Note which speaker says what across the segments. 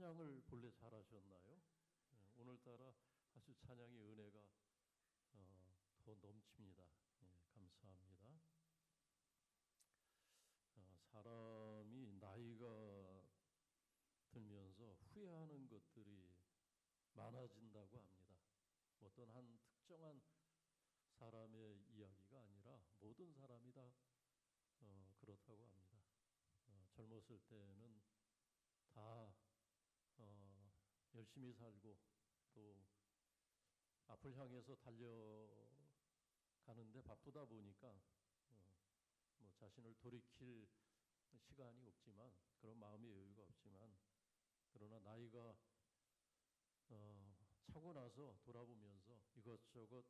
Speaker 1: 찬양을 본래 잘하셨나요? 오늘따라 아주 찬양의 은혜가 더 넘칩니다. 감사합니다. 사람이 나이가 들면서 후회하는 것들이 많아진다고 합니다. 어떤 한 특정한 사람의 이야기가 아니라 모든 사람이 다 그렇다고 합니다. 젊었을 때는 다 열심히 살고 또 앞을 향해서 달려가는데 바쁘다 보니까 뭐 자신을 돌이킬 시간이 없지만, 그런 마음의 여유가 없지만, 그러나 나이가 차고 나서 돌아보면서 이것저것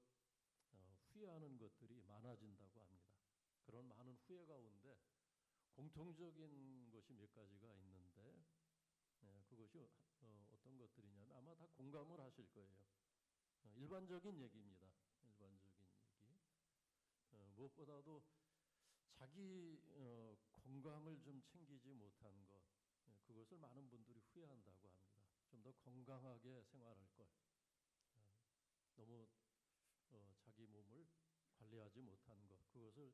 Speaker 1: 후회하는 것들이 많아진다고 합니다. 그런 많은 후회 가운데 공통적인 것이 몇 가지가 있는데, 그것이 어떤 것들이냐면 아마 다 공감을 하실 거예요. 일반적인 얘기입니다. 일반적인 얘기. 무엇보다도 자기 건강을 좀 챙기지 못한 것, 그것을 많은 분들이 후회한다고 합니다. 좀 더 건강하게 생활할 걸, 너무 자기 몸을 관리하지 못한 것, 그것을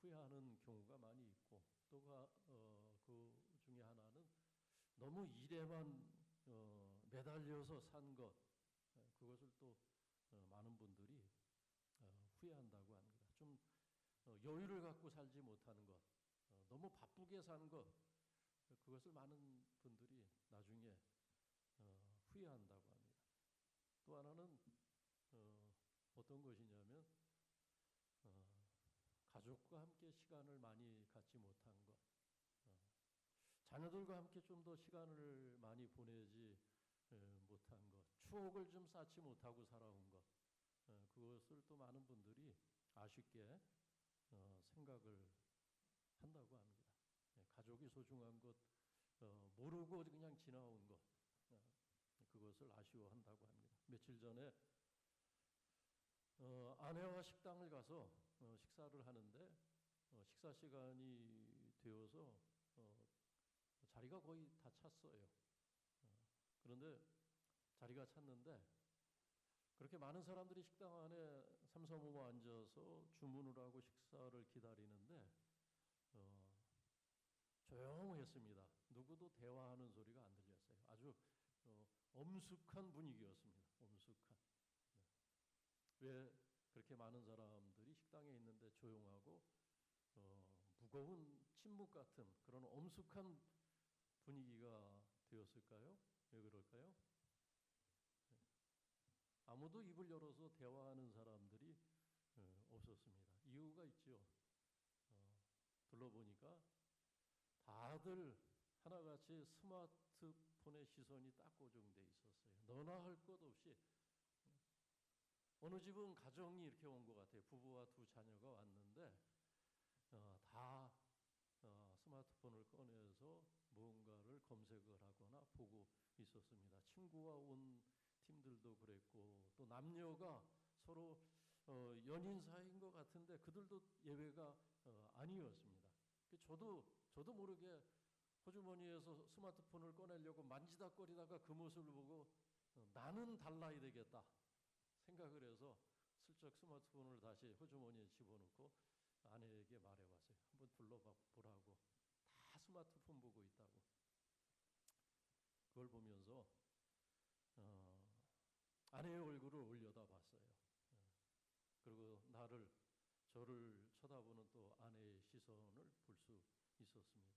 Speaker 1: 후회하는 경우가 많이 있고, 또 그 중에 하나는 너무 일에만 매달려서 산 것, 그것을 또 많은 분들이 후회한다고 합니다. 좀 여유를 갖고 살지 못하는 것, 너무 바쁘게 산 것, 그것을 많은 분들이 나중에 후회한다고 합니다. 또 하나는 어떤 것이냐면 가족과 함께 시간을 많이 갖지 못한 것, 자녀들과 함께 좀 더 시간을 많이 보내지 못한 것, 추억을 좀 쌓지 못하고 살아온 것, 그것을 또 많은 분들이 아쉽게 생각을 한다고 합니다. 가족이 소중한 것 모르고 그냥 지나온 것, 그것을 아쉬워한다고 합니다. 며칠 전에 아내와 식당을 가서 식사를 하는데 식사 시간이 되어서 자리가 거의 다 찼어요. 그런데 자리가 찼는데 그렇게 많은 사람들이 식당 안에 삼삼오오 앉아서 주문을 하고 식사를 기다리는데 조용했습니다. 누구도 대화하는 소리가 안 들렸어요. 아주 엄숙한 분위기였습니다. 엄숙한. 네. 왜 그렇게 많은 사람들이 식당에 있는데 조용하고 무거운 침묵 같은 그런 엄숙한 분위기가 되었을까요? 왜 그럴까요? 네. 아무도 입을 열어서 대화하는 사람들이 없었습니다. 이유가 있죠. 둘러보니까 다들 하나같이 스마트폰의 시선이 딱 고정돼 있었어요. 너나 할 것 없이. 어느 집은 가정이 이렇게 온 것 같아요. 부부와 두 자녀가 왔는데 다 스마트폰을 꺼내서 무언가를 검색을 하거나 보고 있었습니다. 친구와 온 팀들도 그랬고, 또 남녀가 서로 연인 사이인 것 같은데 그들도 예외가 아니었습니다. 저도 모르게 호주머니에서 스마트폰을 꺼내려고 만지작거리다가 그 모습을 보고 나는 달라야 되겠다 생각을 해서 슬쩍 스마트폰을 다시 호주머니에 집어넣고 아내에게 말해봤어요. 한번 둘러보라고. 다 스마트폰 보고 있다고. 그걸 보면서 아내의 얼굴을 올려다봤어요. 그리고 저를 쳐다보는 또 아내의 시선을 볼 수 있었습니다.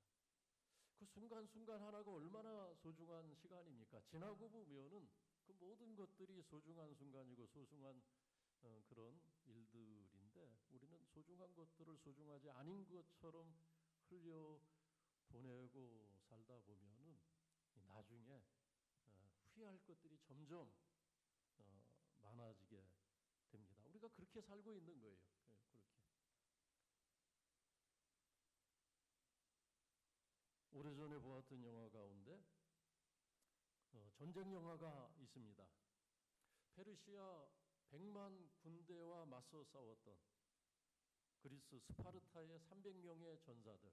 Speaker 1: 그 순간순간 하나가 얼마나 소중한 시간입니까? 지나고 보면은 그 모든 것들이 소중한 순간이고 소중한 그런 일들인데, 우리는 소중한 것들을 소중하지 아닌 것처럼 흘려보내고 살다 보면은 나중에 후회할 것들이 점점 많아지게 됩니다. 우리가 그렇게 살고 있는 거예요. 그렇게. 오래전에 보았던 영화 가운데 전쟁 영화가 있습니다. 페르시아 100만 군대와 맞서 싸웠던 그리스 스파르타의 300명의 전사들.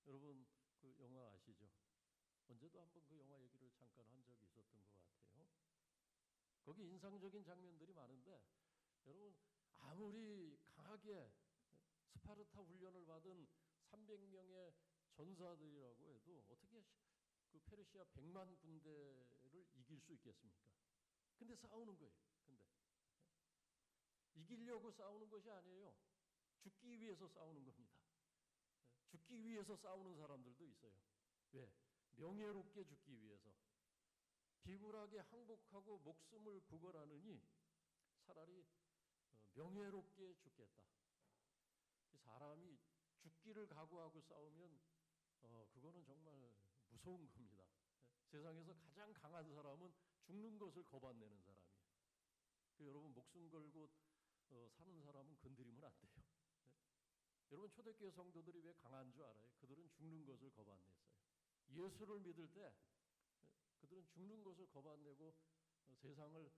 Speaker 1: 여러분 그 영화 아시죠? 언제도 한번 그 영화 얘기를 잠깐 잠깐 한 적이 있었던 것 같아요. 거기 인상적인 장면들이 많은데 여러분 아무리 강하게 스파르타 훈련을 받은 300명의 전사들이라고 해도 어떻게 그 페르시아 100만 군대를 이길 수 있겠습니까? 근데 싸우는 거예요. 근데 이기려고 싸우는 것이 아니에요. 죽기 위해서 싸우는 겁니다. 죽기 위해서 싸우는 사람들도 있어요. 왜? 명예롭게 죽기 위해서. 비굴하게 항복하고 목숨을 구걸하느니 차라리 명예롭게 죽겠다. 사람이 죽기를 각오하고 싸우면 그거는 정말 무서운 겁니다. 세상에서 가장 강한 사람은 죽는 것을 거반내는 사람이에요. 여러분 목숨 걸고 사는 사람은 건드리면 안 돼요. 여러분 초대교회 성도들이 왜 강한 줄 알아요? 그들은 죽는 것을 거반냈어요. 예수를 믿을 때 그들은 죽는 것을 거반내고 세상을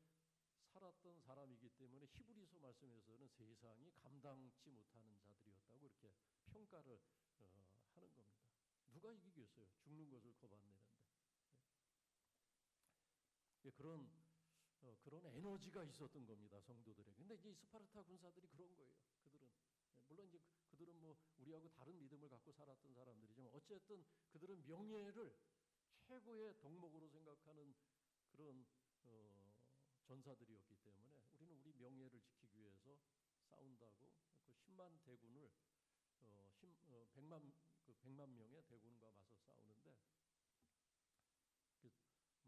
Speaker 1: 살았던 사람이기 때문에 히브리서 말씀에서는 세상이 감당치 못하는 자들이었다고 이렇게 평가를 하는 겁니다. 누가 이기겠어요? 죽는 것을 거반내는데. 그런 에너지가 있었던 겁니다. 성도들에게. 근데 이제 스파르타 군사들이 그런 거예요. 그들은 물론 이제 그들은 뭐 우리하고 다른 믿음을 갖고 살았던 사람들이지만 어쨌든 그들은 명예를 최고의 덕목으로 생각하는 그런 전사들이었기 때문에 우리는 우리 명예를 지키기 위해서 싸운다고 그 10만 대군을 100만 명의 대군과 맞서 싸우는데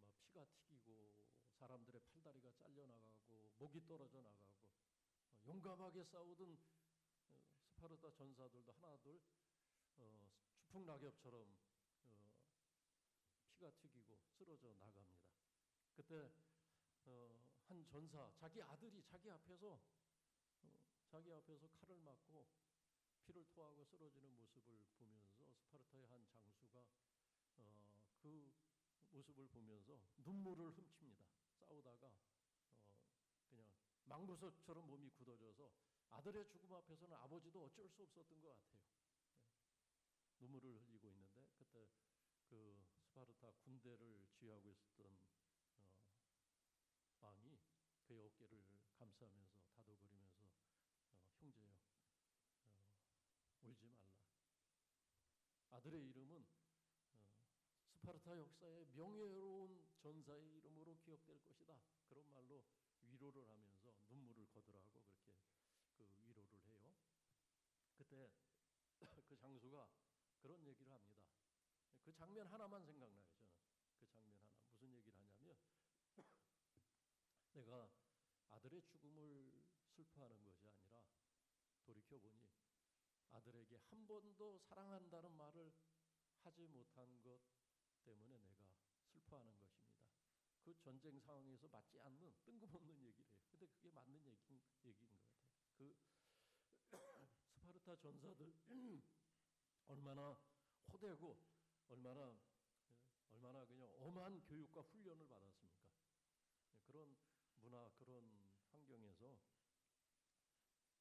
Speaker 1: 막 피가 튀기고 사람들의 팔다리가 잘려나가고 목이 떨어져 나가고 용감하게 싸우던 스파르타 전사들도 하나둘 추풍낙엽처럼 피가 튀기고 쓰러져 나갑니다. 그때 한 전사 자기 아들이 자기 앞에서 칼을 맞고 피를 토하고 쓰러지는 모습을 보면서 스파르타의 한 장수가 그 모습을 보면서 눈물을 훔칩니다. 싸우다가 그냥 망부서처럼 몸이 굳어져서 아들의 죽음 앞에서는 아버지도 어쩔 수 없었던 것 같아요. 눈물을 흘리고 있는데 그때 그 스파르타 군대를 지휘하고 있었던 왕이 그의 어깨를 감싸면서 다독거리면서 형제여 울지 말라. 아들의 이름은 스파르타 역사의 명예로운 전사의 이름으로 기억될 것이다. 그런 말로 위로를 하면서 눈물을 거두라고 그렇게 그 위로를 해요. 그때 그 장수가 그런 얘기를 합니다. 그 장면 하나만 생각나요. 저는 그 장면 하나. 무슨 얘기를 하냐면 내가 아들의 죽음을 슬퍼하는 것이 아니라 돌이켜보니 아들에게 한 번도 사랑한다는 말을 하지 못한 것 때문에 내가 슬퍼하는 것입니다. 그 전쟁 상황에서 맞지 않는 뜬금없는 얘기를 해요. 근데 그게 맞는 얘기인 것 같아요. 그 스파르타 전사들 얼마나 호되고 얼마나 그냥 엄한 교육과 훈련을 받았습니까? 그런 문화, 그런 환경에서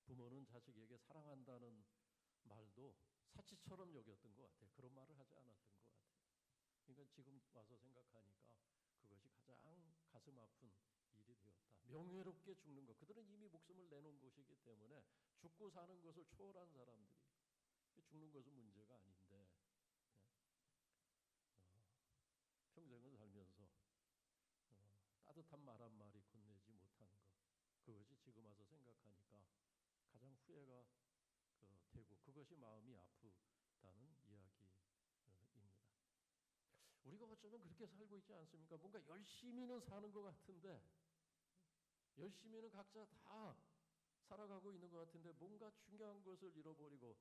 Speaker 1: 부모는 자식에게 사랑한다는 말도 사치처럼 여겼던 것 같아요. 그런 말을 하지 않았던 것 같아요. 그러니까 지금 와서 생각하니까 그것이 가장 가슴 아픈 일이 되었다. 명예롭게 죽는 것. 그들은 이미 목숨을 내놓은 것이기 때문에 죽고 사는 것을 초월한 사람들이 죽는 것은 문제가 아닌데 평생을 살면서 따뜻한 말 한마디 건네지 못한 것. 그것이 지금 와서 생각하니까 가장 후회가 되고 그것이 마음이 아프다는 이야기입니다. 우리가 어쩌면 그렇게 살고 있지 않습니까? 뭔가 열심히는 사는 것 같은데 열심히는 각자 다 살아가고 있는 것 같은데 뭔가 중요한 것을 잃어버리고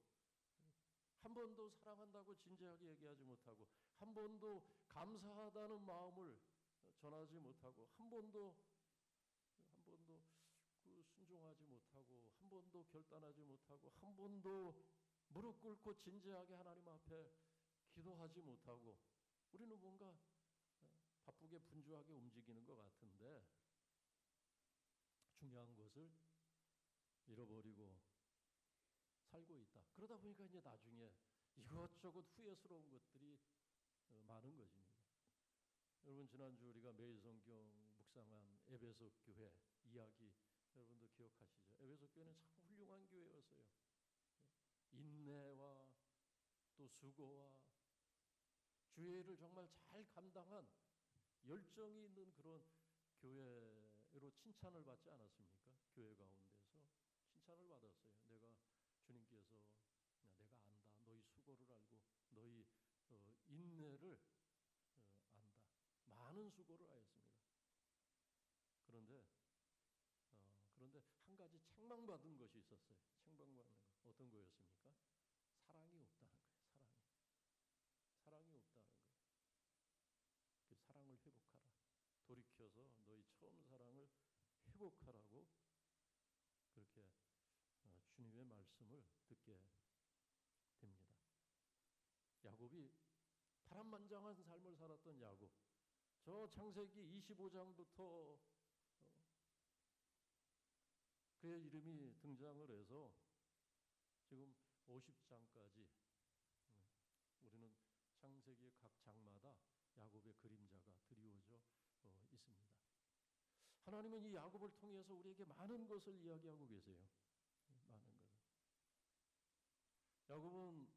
Speaker 1: 한 번도 사랑한다고 진지하게 얘기하지 못하고 한 번도 감사하다는 마음을 전하지 못하고 한 번도 그 순종하지 못하고 한 번도 결단하지 못하고 한 번도 무릎 꿇고 진지하게 하나님 앞에 기도하지 못하고 우리는 뭔가 바쁘게 분주하게 움직이는 것 같은데 중요한 것을 잃어버리고 살고 있다. 그러다 보니까 이제 나중에 이것저것 후회스러운 것들이 많은 것입니다. 여러분 지난주 우리가 매일 성경 묵상한 에베소 교회 이야기 여러분도 기억하시죠? 에베소 교회는 참 훌륭한 교회였어요. 인내와 또 수고와 주의 일을 정말 잘 감당한 열정이 있는 그런 교회로 칭찬을 받지 않았습니까? 교회 가운데서 칭찬을 받았어요. 내가 주님께서 내가 안다. 너희 수고를 알고 너희 인내를 안다. 많은 수고를 하였습니다. 그런데 한 가지 책망받은 것이 있었어요. 책망받는 것. 어떤 거였습니까? 사랑이 없다는 거예요. 사랑이 없다는 거예요. 그 사랑을 회복하라. 돌이켜서 너희 처음 사랑을 회복하라고 그렇게 주님의 말씀을 듣게 됩니다. 야곱이 파란만장한 삶을 살았던 야곱. 저 창세기 25장부터 그의 이름이 등장을 해서 지금 50장까지 우리는 창세기의 각 장마다 야곱의 그림자가 드리워져 있습니다. 하나님은 이 야곱을 통해서 우리에게 많은 것을 이야기하고 계세요. 많은 것을. 야곱은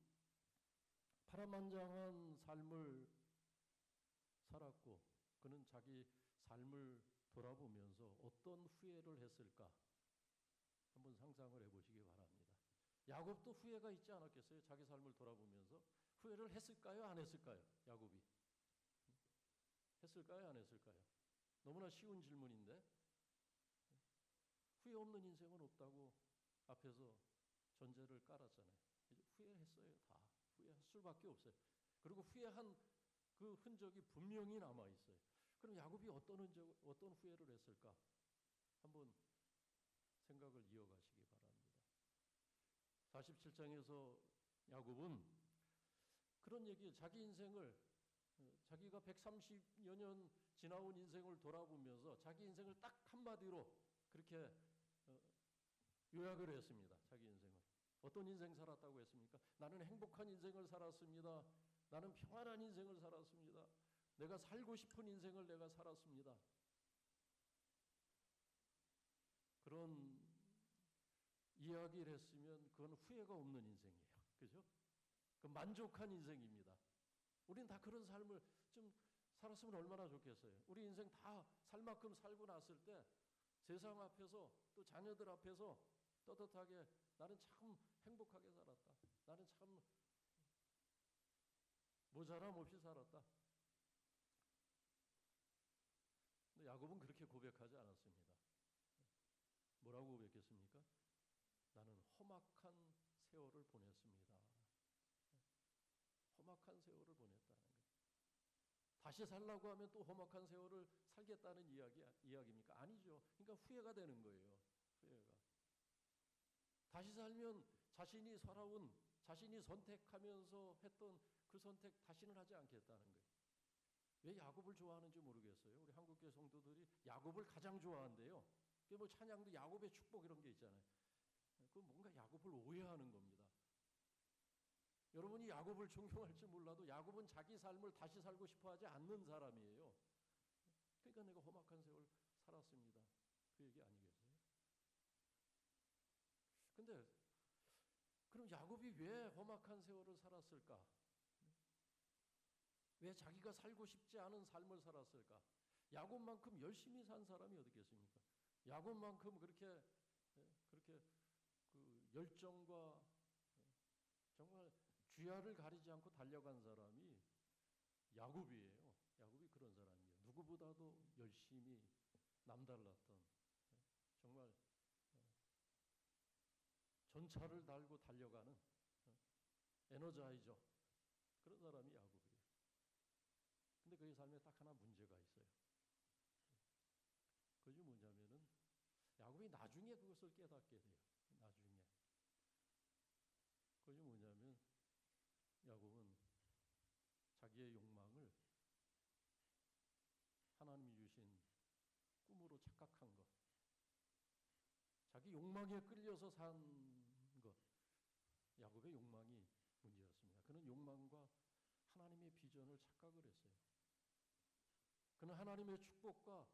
Speaker 1: 파란만장한 삶을 살았고 그는 자기 삶을 돌아보면서 어떤 후회를 했을까 한번 상상을 해보시기 바랍니다. 야곱도 후회가 있지 않았겠어요? 자기 삶을 돌아보면서 후회를 했을까요? 안 했을까요? 야곱이 했을까요? 안 했을까요? 너무나 쉬운 질문인데 후회 없는 인생은 없다고 앞에서 전제를 깔았잖아요. 후회했어요. 다 후회할 수밖에 없어요. 그리고 후회한 그 흔적이 분명히 남아 있어요. 그럼 야곱이 어떤 후회를 했을까? 한번 생각을 이어가시기 바랍니다. 47장에서 야곱은 그런 얘기예요. 자기 인생을 자기가 130여 년 지나온 인생을 돌아보면서 자기 인생을 딱 한마디로 그렇게 요약을 했습니다. 자기 인생을. 어떤 인생 살았다고 했습니까? 나는 행복한 인생을 살았습니다. 나는 평안한 인생을 살았습니다. 내가 살고 싶은 인생을 내가 살았습니다. 그런 이야기를 했으면 그건 후회가 없는 인생이에요. 그죠? 그 만족한 인생입니다. 우린 다 그런 삶을 좀 살았으면 얼마나 좋겠어요. 우리 인생 다 살 만큼 살고 났을 때 세상 앞에서 또 자녀들 앞에서 떳떳하게 나는 참 행복하게 살았다. 나는 참 모자람 없이 살았다. 근데 야곱은 그렇게 고백하지 않았습니다. 뭐라고 고백했습니까? 나는 험악한 세월을 보냈습니다. 험악한 세월을 보냈다는 거예요. 다시 살라고 하면 또 험악한 세월을 살겠다는 이야기입니까? 아니죠. 그러니까 후회가 되는 거예요. 후회가. 다시 살면 자신이 살아온, 자신이 선택하면서 했던 그 선택 다시는 하지 않겠다는 거예요. 왜 야곱을 좋아하는지 모르겠어요. 우리 한국교회 성도들이 야곱을 가장 좋아한대요. 그게 뭐 찬양도 야곱의 축복 이런 게 있잖아요. 그 뭔가 야곱을 오해하는 겁니다. 여러분이 야곱을 존경할지 몰라도 야곱은 자기 삶을 다시 살고 싶어 하지 않는 사람이에요. 그러니까 내가 험악한 세월 살았습니다. 그 얘기 아니겠어요? 근데 그럼 야곱이 왜 험악한 세월을 살았을까? 왜 자기가 살고 싶지 않은 삶을 살았을까? 야곱만큼 열심히 산 사람이 어디 있겠습니까? 야곱만큼 그렇게 그 열정과 정말 주야를 가리지 않고 달려간 사람이 야곱이에요. 야곱이 그런 사람이에요. 누구보다도 열심히 남달랐던 정말 전차를 달고 달려가는 에너자이저 그런 사람이 야곱이에요. 근데 그의 삶에 딱 하나 문제가 있어요. 그것이 뭐냐면은 야곱이 나중에 그것을 깨닫게 돼요. 나중에. 그것이 뭐냐면 야곱은 자기의 욕망을 하나님이 주신 꿈으로 착각한 것, 자기 욕망에 끌려서 산 것, 야곱의 욕망이 문제였습니다. 그는 욕망과 하나님의 비전을 착각을 했어요. 그는 하나님의 축복과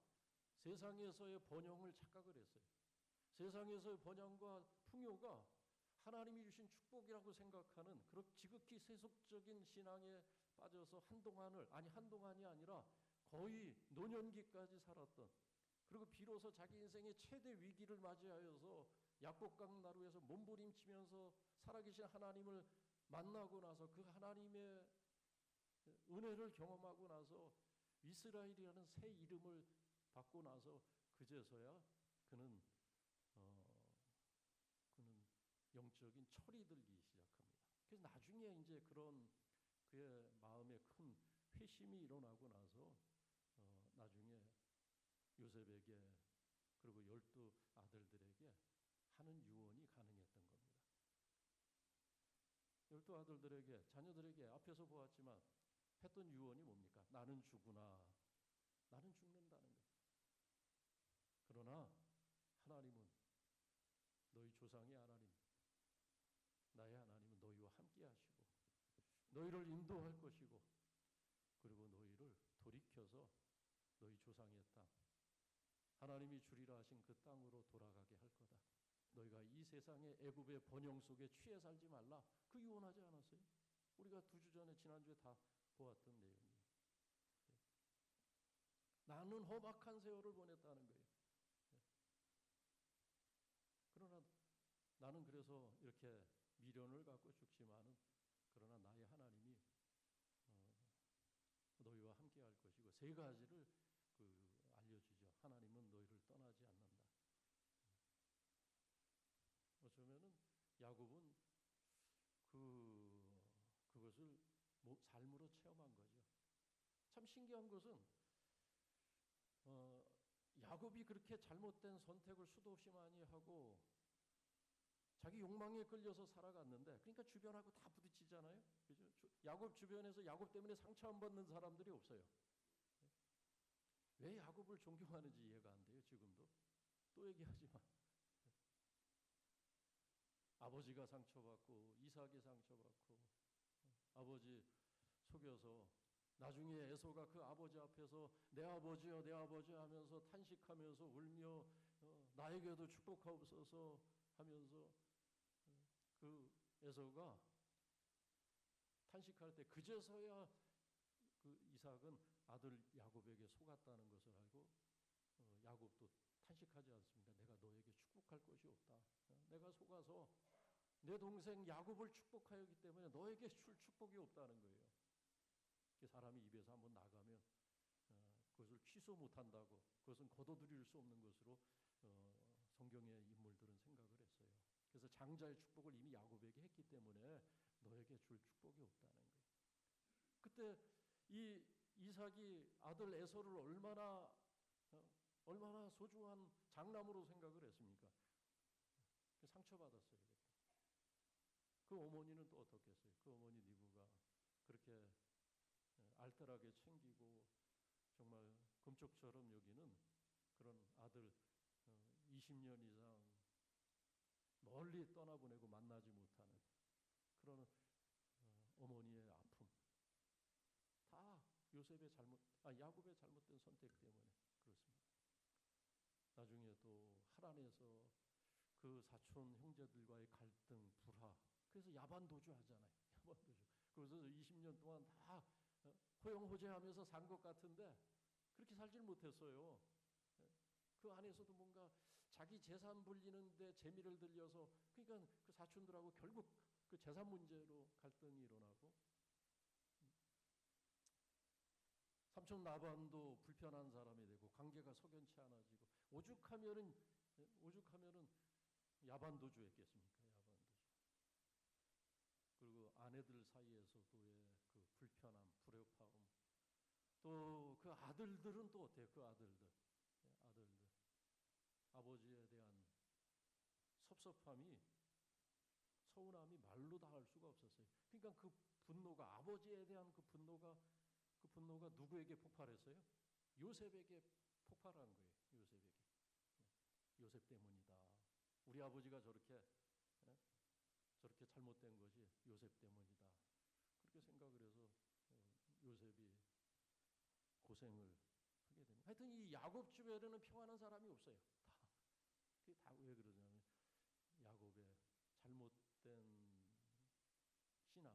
Speaker 1: 세상에서의 번영을 착각을 했어요. 세상에서의 번영과 풍요가 하나님이 주신 축복이라고 생각하는 그런 지극히 세속적인 신앙에 빠져서 한동안이 아니라 거의 노년기까지 살았던, 그리고 비로소 자기 인생의 최대 위기를 맞이하여서 약곡강 나루에서 몸부림치면서 살아계신 하나님을 만나고 나서 그 하나님의 은혜를 경험하고 나서 이스라엘이라는 새 이름을 받고 나서 그제서야 그는 영적인 철이 들기 시작합니다. 그래서 나중에 이제 그런 그의 마음에 큰 회심이 일어나고 나서 나중에 요셉에게 그리고 12아들들에게 하는 유언이 가능했던 겁니다. 12아들들에게, 자녀들에게 앞에서 보았지만 했던 유언이 뭡니까? 나는 죽으나 나는 죽는다는 거예요. 그러나 하나님은, 너희 조상의 하나님, 나의 하나님은 너희와 함께 하시고 너희를 인도할 것이고 그리고 너희를 돌이켜서 너희 조상의 땅, 하나님이 주리라 하신 그 땅으로 돌아가게 할 거다. 너희가 이 세상의 애굽의 번영 속에 취해 살지 말라. 그 유언하지 않았어요? 우리가 2주 전에, 지난주에 다 보았던 내용이에요. 나는 험악한 세월을 보냈다는 거예요. 그러나 나는 그래서 이렇게 미련을 갖고 죽지만은, 그러나 나의 하나님이 너희와 함께 할 것이고, 3가지를 알려주죠. 하나님은 너희를 떠나지 않는다. 어쩌면은 야곱은 그것을 삶으로 체험한 거죠. 참 신기한 것은 야곱이 그렇게 잘못된 선택을 수도 없이 많이 하고 자기 욕망에 끌려서 살아갔는데, 그러니까 주변하고 다 부딪히잖아요. 그죠? 야곱 주변에서 야곱 때문에 상처 안 받는 사람들이 없어요. 왜 야곱을 존경하는지 이해가 안 돼요. 지금도 또 얘기하지만 아버지가 상처받고 이삭이 상처받고 아버지 속여서 나중에 에서가 그 아버지 앞에서 내 아버지여 내 아버지 하면서 탄식하면서 울며 나에게도 축복하옵소서 하면서 그 에서가 탄식할 때 그제서야 그 이삭은 아들 야곱에게 속았다는 것을 알고 야곱도 탄식하지 않습니다. 내가 너에게 축복할 것이 없다. 내가 속아서 내 동생 야곱을 축복하였기 때문에 너에게 줄 축복이 없다는 거예요. 사람이 입에서 한번 나가면 그것을 취소 못한다고, 그것은 거둬들일 수 없는 것으로 성경의 인물들은 생각을 했어요. 그래서 장자의 축복을 이미 야곱에게 했기 때문에 너에게 줄 축복이 없다는 거예요. 그때 이 이삭이 아들 에서를 얼마나 소중한 장남으로 생각을 했습니까? 상처받았어요. 그때. 그 어머니는 또 어떻겠어요? 그 어머니 리브가 그렇게 알뜰하게 챙기고 정말 금쪽처럼 여기는 그런 아들 20년 이상 멀리 떠나보내고 만나지 못하는 그런 어머니의 아픔, 다 야곱의 잘못된 선택 때문에 그렇습니다. 나중에 또 하란에서 그 사촌 형제들과의 갈등, 불화, 그래서 야반도주 하잖아요. 야반도주. 그래서 20년 동안 다 호영호재하면서 산 것 같은데 그렇게 살질 못했어요. 그 안에서도 뭔가 자기 재산 불리는데 재미를 들려서, 그러니까 그 사촌들하고 결국 그 재산 문제로 갈등이 일어나고, 삼촌 나반도 불편한 사람이 되고 관계가 석연치 않아지고, 오죽하면은 야반도주 했겠습니까? 야반도주. 그리고 아내들 사이에서도의 그 불편함, 불협화음. 또 그 아들들은 또 어때요? 그 아들들. 아버지에 대한 섭섭함이, 서운함이 말로 다 할 수가 없었어요. 그러니까 그 분노가, 아버지에 대한 그 분노가 누구에게 폭발했어요? 요셉에게 폭발한 거예요. 요셉에게. 요셉 때문이다. 우리 아버지가 저렇게 잘못된 것이 요셉 때문이다. 그렇게 생각을 해서 요셉이 고생을 하게 됩니다. 하여튼 이 야곱 주변에는 평안한 사람이 없어요. 그게 다 왜 그러냐면 야곱의 잘못된 신앙.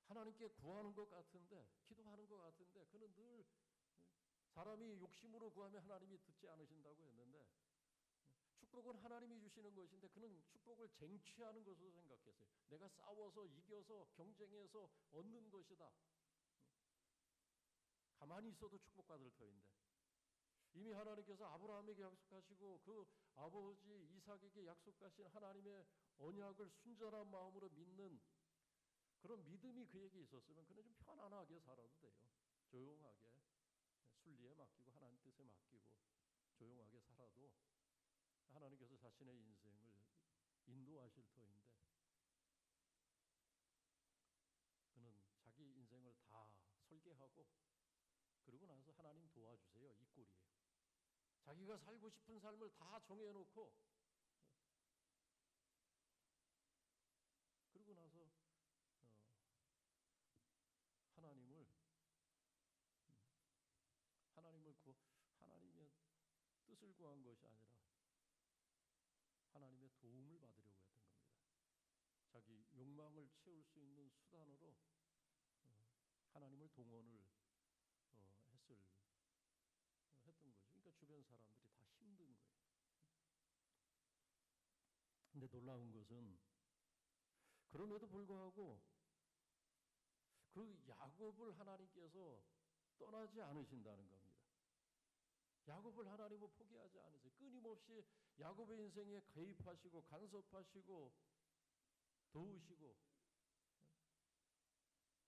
Speaker 1: 하나님께 구하는 것 같은데, 기도하는 것 같은데, 그는 늘 사람이 욕심으로 구하면 하나님이 듣지 않으신다고 했는데, 축복은 하나님이 주시는 것인데 그는 축복을 쟁취하는 것으로 생각했어요. 내가 싸워서 이겨서 경쟁해서 얻는 것이다. 가만히 있어도 축복받을 터인데 이미 하나님께서 아브라함에게 약속하시고 그 아버지 이삭에게 약속하신 하나님의 언약을 순전한 마음으로 믿는 그런 믿음이 그에게 있었으면 그는 좀 편안하게 살아도 돼요. 조용하게 순리에 맡기고 하나님 뜻에 맡기고 조용하게 살아도 하나님께서 자신의 인생을 인도하실 터인데 그는 자기 인생을 다 설계하고 그러고 나서 하나님 도와주세요 이 꼴이에요. 자기가 살고 싶은 삶을 다 정해놓고 그러고 나서 하나님을 하나님의 뜻을 구한 것이 아니라 하나님의 도움을 받으려고 했던 겁니다. 자기 욕망을 채울 수 있는 수단으로 하나님을 동원을 했던 거죠. 그러니까 주변 사람들이 다 힘든 거예요. 근데 놀라운 것은 그럼에도 불구하고 그 야곱을 하나님께서 떠나지 않으신다는 겁니다. 야곱을 하나님은 포기하지 않으세요. 끊임없이 야곱의 인생에 개입하시고 간섭하시고 도우시고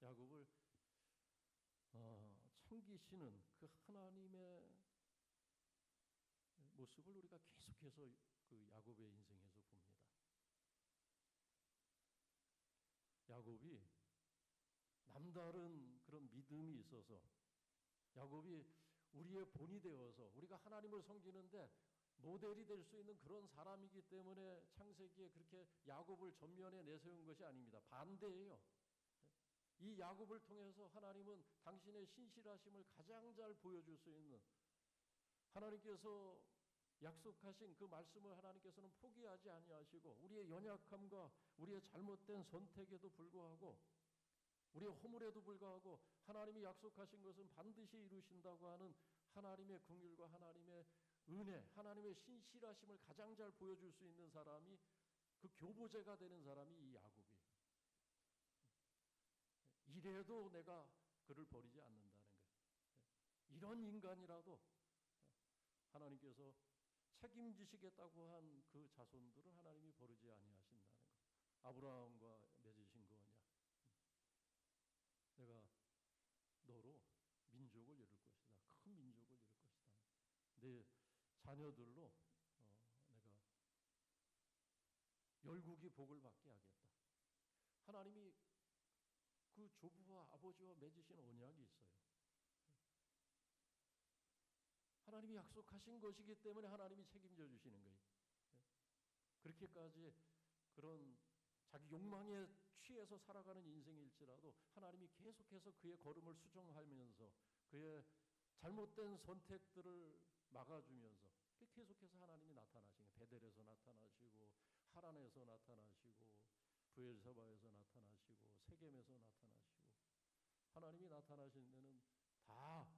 Speaker 1: 야곱을 챙기시는 그 하나님의 모습을 우리가 계속해서 그 야곱의 인생에서 봅니다. 야곱이 남다른 그런 믿음이 있어서 야곱이 우리의 본이 되어서 우리가 하나님을 섬기는데 모델이 될 수 있는 그런 사람이기 때문에 창세기에 그렇게 야곱을 전면에 내세운 것이 아닙니다. 반대예요. 이 야곱을 통해서 하나님은 당신의 신실하심을 가장 잘 보여줄 수 있는 하나님께서 약속하신 그 말씀을 하나님께서는 포기하지 아니하시고 우리의 연약함과 우리의 잘못된 선택에도 불구하고 우리의 허물에도 불구하고 하나님이 약속하신 것은 반드시 이루신다고 하는 하나님의 긍휼과 하나님의 은혜, 하나님의 신실하심을 가장 잘 보여줄 수 있는 사람이 그 교보제가 되는 사람이 이 야곱이에요. 이래도 내가 그를 버리지 않는다는 거예요. 이런 인간이라도 하나님께서 책임지시겠다고 한 그 자손들을 하나님이 버리지 아니하신다는 것. 아브라함과 맺으신 그 언약. 내가 너로 민족을 이룰 것이다. 큰 민족을 이룰 것이다. 내 자녀들로 내가 열국이 복을 받게 하겠다. 하나님이 그 조부와 아버지와 맺으신 언약이 있어요. 하나님이 약속하신 것이기 때문에 하나님이 책임져 주시는 거예요. 그렇게까지 그런 자기 욕망에 취해서 살아가는 인생일지라도 하나님이 계속해서 그의 걸음을 수정하면서 그의 잘못된 선택들을 막아주면서 계속해서 하나님이 나타나시는 베델에서 나타나시고 하란에서 나타나시고 브엘사바에서 나타나시고 세겜에서 나타나시고 하나님이 나타나신 데는 다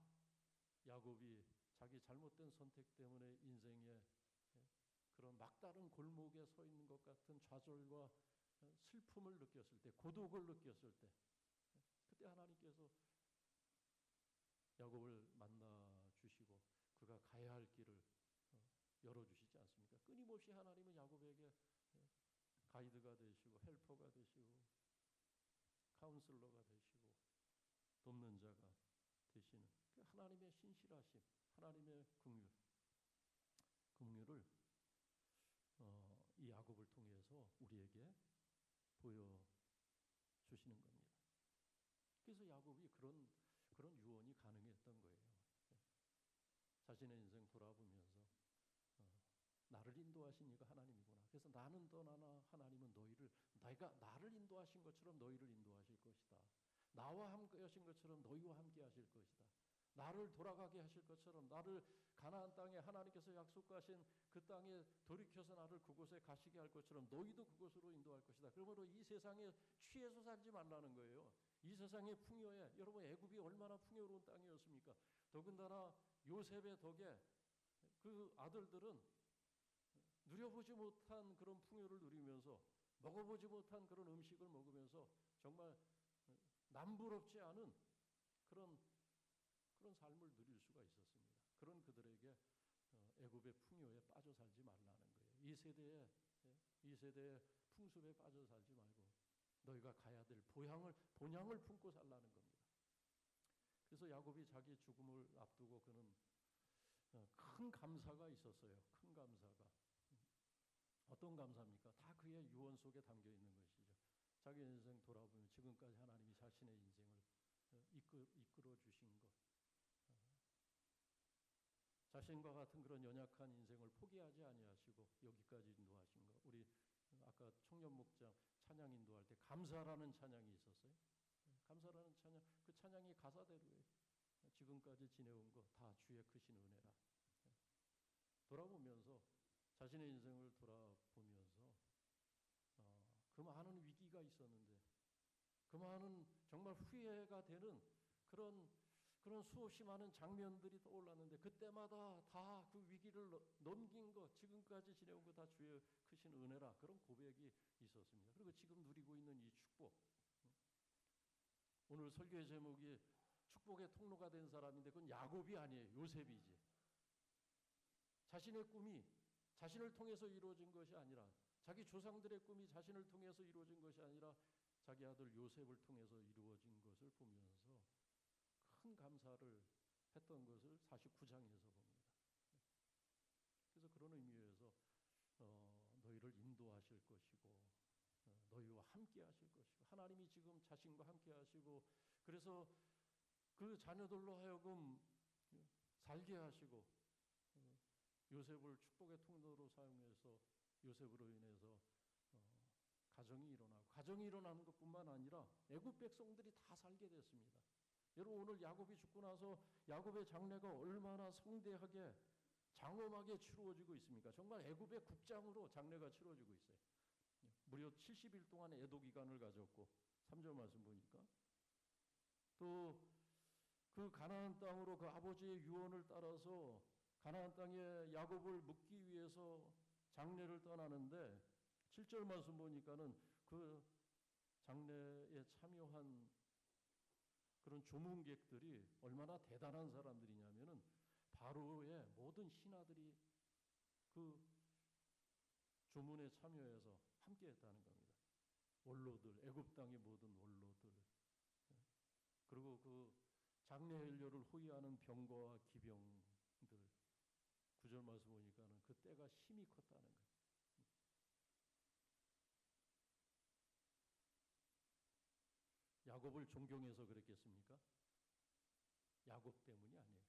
Speaker 1: 야곱이 자기 잘못된 선택 때문에 인생에 그런 막다른 골목에 서 있는 것 같은 좌절과 슬픔을 느꼈을 때, 고독을 느꼈을 때, 그때 하나님께서 야곱을 만나 주시고 그가 가야 할 길을 열어주시지 않습니까? 끊임없이 하나님은 야곱에게 가이드가 되시고 헬퍼가 되시고 카운슬러가 되시고 돕는 자가 되시는 그 하나님의 신실하심, 하나님의 긍휼을 이 야곱을 통해서 우리에게 보여주시는 겁니다. 그래서 야곱이 그런 유언이 가능했던 거예요. 자신의 인생 돌아보면서 나를 인도하신 이가 하나님이구나. 그래서 나는 떠나나 하나님은 내가 나를 인도하신 것처럼 너희를 인도하실 것이다. 나와 함께 하신 것처럼 너희와 함께 하실 것이다. 나를 돌아가게 하실 것처럼 나를 가나안 땅에 하나님께서 약속하신 그 땅에 돌이켜서 나를 그곳에 가시게 할 것처럼 너희도 그곳으로 인도할 것이다. 그러므로 이 세상에 취해서 살지 말라는 거예요. 이 세상의 풍요에 여러분 애굽이 얼마나 풍요로운 땅이었습니까? 더군다나 요셉의 덕에 그 아들들은 누려보지 못한 그런 풍요를 누리면서 먹어보지 못한 그런 음식을 먹으면서 정말 남부럽지 않은 그런 삶을 누릴 수가 있었습니다. 그런 그들에게 애굽의 풍요에 빠져 살지 말라는 거예요. 이 세대의 풍습에 빠져 살지 말고 너희가 가야 될 본향을 품고 살라는 겁니다. 그래서 야곱이 자기 죽음을 앞두고 그는 큰 감사가 있었어요. 큰 감사가. 어떤 감사입니까? 다 그의 유언 속에 담겨 있는 것이죠. 자기 인생 돌아보면 지금까지 하나님이 자신의 인생을 이끌어 주신 것, 자신과 같은 그런 연약한 인생을 포기하지 아니하시고 여기까지 인도하신 것. 우리 아까 청년 목장 찬양 인도할 때 감사라는 찬양이 있었어요. 감사라는 찬양, 그 찬양이 가사대로예요. 지금까지 지내온 거 다 주의 크신 은혜라. 돌아보면서 자신의 인생을 돌아보면서 그 많은 위기가 있었는데 그 많은 정말 후회가 되는 그런 수없이 많은 장면들이 떠올랐는데 그때마다 다 그 위기를 넘긴 것, 지금까지 지내온 거 다 주의 크신 은혜라 그런 고백이 있었습니다. 그리고 지금 누리고 있는 이 축복. 오늘 설교의 제목이 축복의 통로가 된 사람인데 그건 야곱이 아니에요. 요셉이지. 자신의 꿈이 자신을 통해서 이루어진 것이 아니라 자기 조상들의 꿈이 자신을 통해서 이루어진 것이 아니라 자기 아들 요셉을 통해서 이루어진 것을 보면서 큰 감사를 했던 것을 49장에서 봅니다. 그래서 그런 의미에서 너희를 인도하실 것이고 너희와 함께 하실 것이고 하나님이 지금 자신과 함께 하시고 그래서 그 자녀들로 하여금 살게 하시고 요셉을 축복의 통로로 사용해서 요셉으로 인해서 가정이 일어나고 가정이 일어나는 것뿐만 아니라 애굽 백성들이 다 살게 됐습니다. 여러분 오늘 야곱이 죽고 나서 야곱의 장례가 얼마나 성대하게 장엄하게 치루어지고 있습니까? 정말 애굽의 국장으로 장례가 치루어지고 있어요. 무려 70일 동안 애도 기간을 가졌고 3절 말씀 보니까 또 그 가나안 땅으로 그 아버지의 유언을 따라서 가나안 땅에 야곱을 묻기 위해서 장례를 떠나는데 7절 말씀 보니까는 그 장례에 참여한 그런 조문객들이 얼마나 대단한 사람들이냐면은 바로의 모든 신하들이 그 조문에 참여해서 함께했다는 겁니다. 원로들, 애굽 땅의 모든 원로들, 그리고 그 장례 연료를 호위하는 병거와 기병들. 9절 말씀 보니까는 그 때가 힘이 컸다는 거예요. 야곱을 존경해서 그랬겠습니까? 야곱 때문이 아니에요.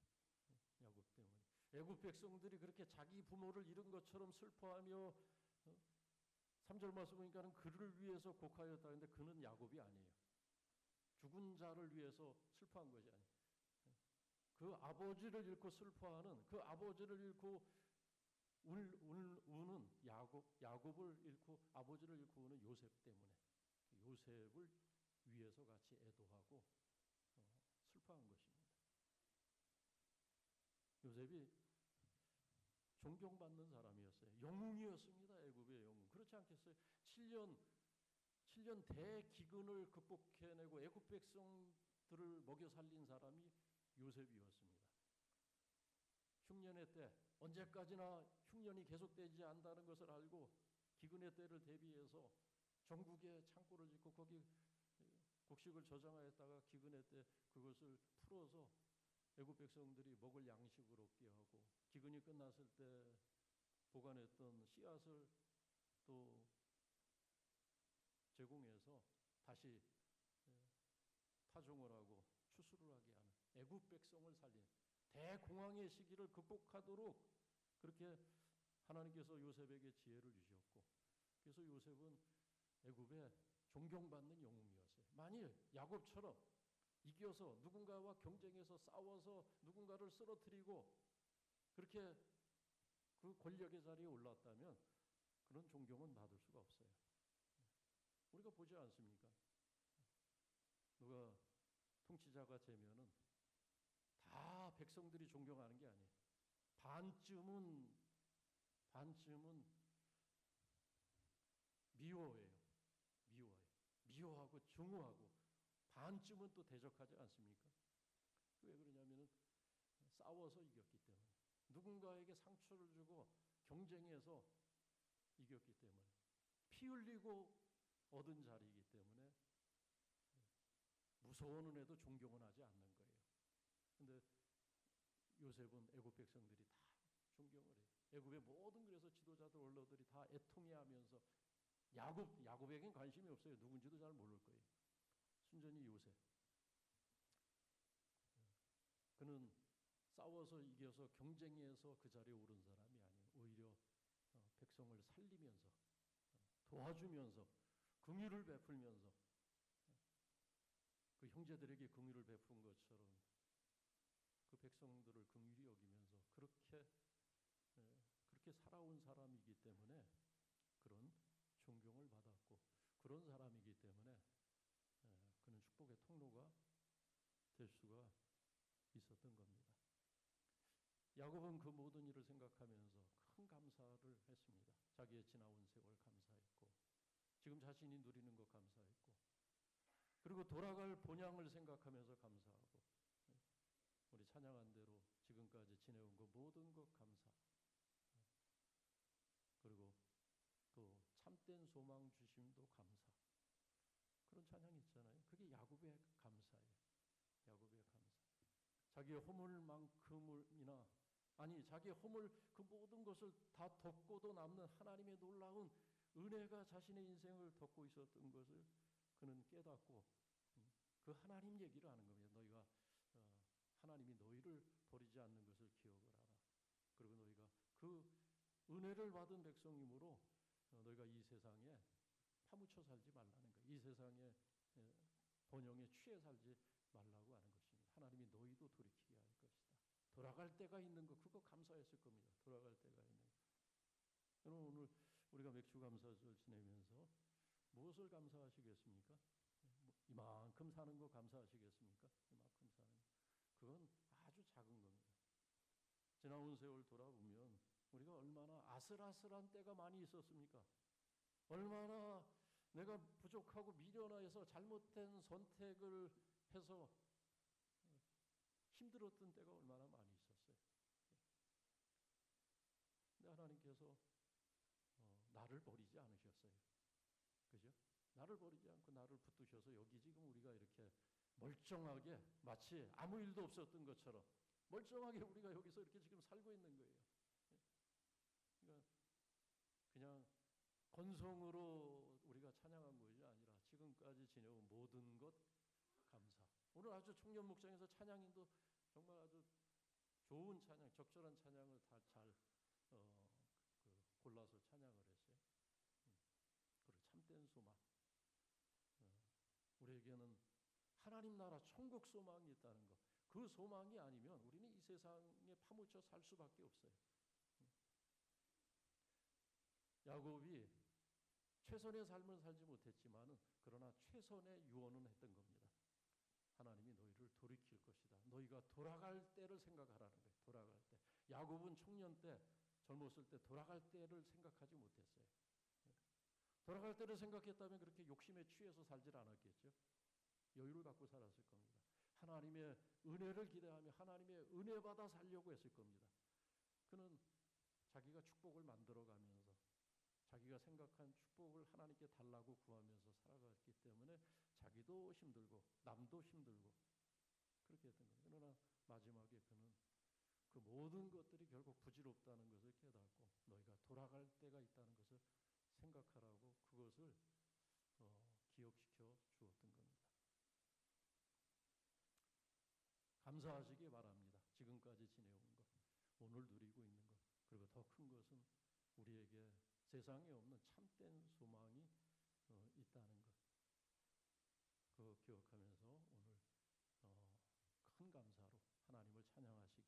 Speaker 1: 야곱 때문에. 애굽 백성들이 그렇게 자기 부모를 잃은 것처럼 슬퍼하며 3절 말씀 보니까는 그를 위해서 곡하였다. 근데 그는 야곱이 아니에요. 죽은 자를 위해서 슬퍼한 것이 아니에요. 그 아버지를 잃고 슬퍼하는 그 아버지를 잃고 우는 야곱을 잃고 아버지를 잃고 우는 요셉 때문에 요셉을 위해서 같이 애도하고 슬퍼한 것입니다. 요셉이 존경받는 사람이었어요. 영웅이었습니다. 애굽의 영웅. 그렇지 않겠어요? 7년 대기근을 극복해내고 애굽 백성들을 먹여 살린 사람이 요셉이었습니다. 흉년의 때 언제까지나 흉년이 계속되지 않는다는 것을 알고 기근의 때를 대비해서 전국에 창고를 짓고 거기 곡식을 저장하였다가 기근의 때 그것을 풀어서 애굽 백성들이 먹을 양식을 얻게 하고 기근이 끝났을 때 보관했던 씨앗을 또 제공해서 다시 파종을 하고 추수를 하게 하는 애굽 백성을 살린 대공황의 시기를 극복하도록 그렇게 하나님께서 요셉에게 지혜를 주셨고 그래서 요셉은 애굽의 존경받는 영웅이었어요. 만일 야곱처럼 이겨서 누군가와 경쟁해서 싸워서 누군가를 쓰러뜨리고 그렇게 그 권력의 자리에 올랐다면 그런 존경은 받을 수가 없어요. 우리가 보지 않습니까? 누가 통치자가 되면은 다 백성들이 존경하는 게 아니에요. 반쯤은 미워해요. 미워하고 증오하고 반쯤은 또 대적하지 않습니까? 왜 그러냐면은 싸워서 이겼기 때문에 누군가에게 상처를 주고 경쟁해서 이겼기 때문에 피 흘리고 얻은 자리이기 때문에 무서운 은혜도 존경은 하지 않는 거예요. 근데 요셉은 애굽 백성들이 다 존경을 해요. 애굽의 모든 그래서 지도자들 원로들이 다 애통해하면서 야곱에겐 관심이 없어요. 누군지도 잘 모를 거예요. 순전히 요셉. 그는 싸워서 이겨서 경쟁해서 그 자리에 오른 사람이 아니에요. 오히려 백성을 살리면서 도와주면서 긍휼을 베풀면서 그 형제들에게 긍휼을 베푼 것처럼 그 백성들을 긍휼히 여기면서 그렇게 살아온 사람이기 때문에 그런 존경을 받았고 그런 사람이기 때문에 그는 축복의 통로가 될 수가 있었던 겁니다. 야곱은 그 모든 일을 생각하면서 큰 감사를 했습니다. 자기의 지나온 세월 감사했고 지금 자신이 누리는 것 감사했고 그리고 돌아갈 본향을 생각하면서 감사하고 우리 찬양한 대로 지금까지 지내온 것 모든 것 감사 그리고 또 참된 소망 주심도 감사 그런 찬양이 있잖아요. 그게 야곱의 감사예요. 야곱의 감사. 자기의 허물만큼이나 아니 자기의 허물 그 모든 것을 다 덮고도 남는 하나님의 놀라운 은혜가 자신의 인생을 덮고 있었던 것을 그는 깨닫고 그 하나님 얘기를 하는 겁니다. 너희가 하나님이 너희를 버리지 않는 것을 기억을 하라. 그리고 너희가 그 은혜를 받은 백성이므로 너희가 이 세상에 파묻혀 살지 말라는 거예요. 이 세상에 번영에 취해 살지 말라고 하는 것입니다. 하나님이 너희도 돌이키게 할 것이다. 돌아갈 때가 있는 거 그거 감사했을 겁니다. 돌아갈 때가 있는 거. 여러분 오늘 우리가 맥주 감사절 지내면서 무엇을 감사하시겠습니까? 이만큼 사는 거 감사하시겠습니까? 이만큼 사는 거. 그건 아주 작은 겁니다. 지나온 세월 돌아보면 우리가 얼마나 아슬아슬한 때가 많이 있었습니까? 얼마나 내가 부족하고 미련해서 잘못된 선택을 해서 힘들었던 때가 얼마나 많이 있었어요. 근데 하나님께서 나를 버리지 않으셨어요. 그죠? 나를 버리지 않고 나를 붙드셔서 여기 지금 우리가 이렇게 멀쩡하게 마치 아무 일도 없었던 것처럼 멀쩡하게 우리가 여기서 이렇게 지금 살고 있는 거예요. 그러니까 그냥 건성으로 우리가 찬양한 것이 아니라 지금까지 지내온 모든 것 감사. 오늘 아주 청년 목장에서 찬양인도 정말 아주 좋은 찬양, 적절한 찬양을 다 잘 골라서 찬양을 했어요. 그리고 참된 소망. 우리에게는 하나님 나라 천국 소망이 있다는 것. 그 소망이 아니면 우리는 이 세상에 파묻혀 살 수밖에 없어요. 야곱이 최선의 삶을 살지 못했지만은 그러나 최선의 유언은 했던 겁니다. 하나님이 너희를 돌이킬 것이다. 너희가 돌아갈 때를 생각하라는 거예요. 돌아갈 때. 야곱은 청년 때 젊었을 때 돌아갈 때를 생각하지 못했어요. 돌아갈 때를 생각했다면 그렇게 욕심에 취해서 살질 않았겠죠. 여유를 갖고 살았을 겁니다. 하나님의 은혜를 기대하며 하나님의 은혜 받아 살려고 했을 겁니다. 그는 자기가 축복을 만들어가면서 자기가 생각한 축복을 하나님께 달라고 구하면서 살아갔기 때문에 자기도 힘들고 남도 힘들고 그렇게 했던 겁니다. 그러나 마지막에 그는 그 모든 것들이 결국 부질없다는 것을 깨닫고 너희가 돌아갈 때가 있다는 것을 생각하라고 그것을 기억시켜 주었던 겁니다. 감사하시기 바랍니다. 지금까지 지내온 것, 오늘 누리고 있는 것, 그리고 더 큰 것은 우리에게 세상에 없는 참된 소망이 있다는 것. 그거 기억하면서 오늘 감사로 하나님을 찬양하시기